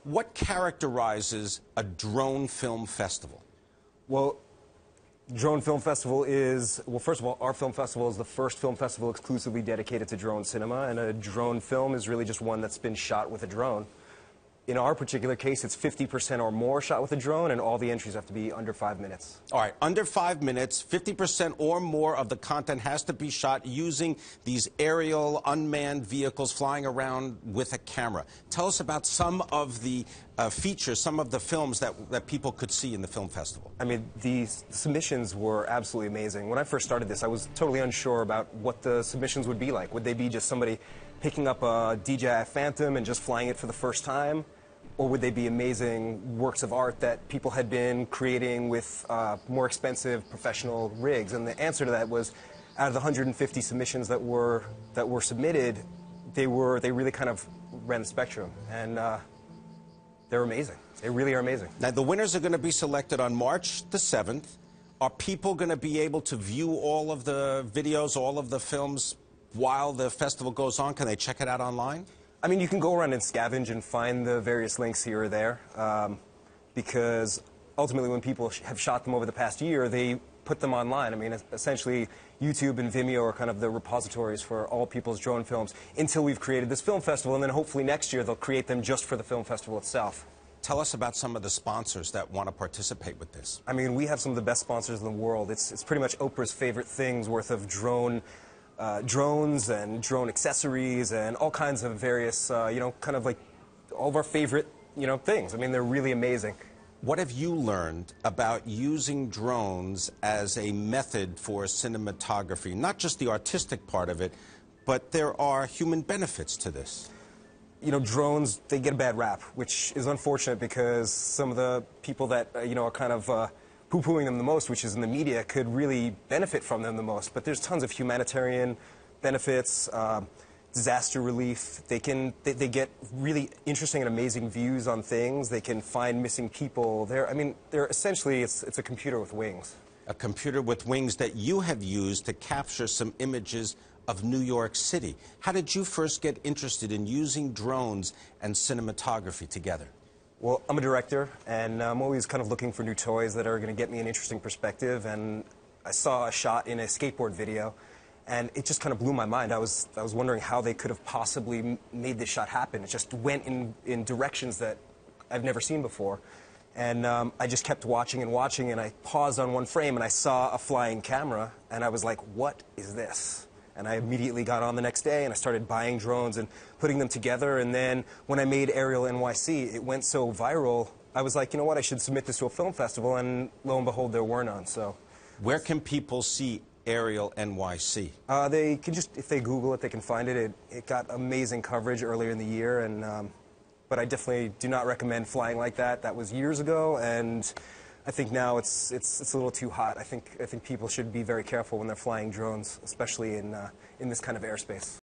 What characterizes a drone film festival? Well, Drone Film Festival is, well, first of all, our film festival is the first film festival exclusively dedicated to drone cinema, and a drone film is really just one that's been shot with a drone. In our particular case, it's 50% or more shot with a drone, and all the entries have to be under 5 minutes. All right, under 5 minutes, 50% or more of the content has to be shot using these aerial, unmanned vehicles flying around with a camera. Tell us about some of the features, some of the films that people could see in the film festival. I mean, the submissions were absolutely amazing. When I first started this, I was totally unsure about what the submissions would be like. Would they be just somebody picking up a DJI Phantom and just flying it for the first time? Or would they be amazing works of art that people had been creating with more expensive professional rigs? And the answer to that was, out of the 150 submissions that were submitted, they really kind of ran the spectrum, and they're amazing. They really are amazing. Now, the winners are going to be selected on March the 7th. Are people going to be able to view all of the videos, all of the films while the festival goes on? Can they check it out online? I mean, you can go around and scavenge and find the various links here or there, because ultimately when people have shot them over the past year, they put them online. I mean, essentially, YouTube and Vimeo are kind of the repositories for all people's drone films until we've created this film festival, and then hopefully next year they'll create them just for the film festival itself. Tell us about some of the sponsors that want to participate with this. I mean, we have some of the best sponsors in the world. It's pretty much Oprah's favorite things worth of drones and drone accessories and all kinds of various, you know, kind of like all of our favorite, you know, things. I mean, they're really amazing. What have you learned about using drones as a method for cinematography? Not just the artistic part of it, but there are human benefits to this. You know, drones, they get a bad rap, which is unfortunate because some of the people that, you know, are kind of poo-pooing them the most, which is in the media, could really benefit from them the most. But there's tons of humanitarian benefits, disaster relief. They get really interesting and amazing views on things. They can find missing people. They're essentially, it's a computer with wings. A computer with wings that you have used to capture some images of New York City. How did you first get interested in using drones and cinematography together? Well, I'm a director, and I'm always kind of looking for new toys that are going to get me an interesting perspective, and I saw a shot in a skateboard video, and it just kind of blew my mind. I was wondering how they could have possibly made this shot happen. It just went in directions that I've never seen before. And I just kept watching, and I paused on one frame, and I saw a flying camera, and I was like, what is this? And I immediately got on the next day, and I started buying drones and putting them together. And then when I made Aerial NYC, it went so viral, I was like, you know what, I should submit this to a film festival, and lo and behold, there were none. So, where can people see Aerial NYC? They can just, if they Google it, they can find it. It got amazing coverage earlier in the year, and but I definitely do not recommend flying like that. That was years ago, and I think now it's a little too hot. I think people should be very careful when they're flying drones, especially in this kind of airspace.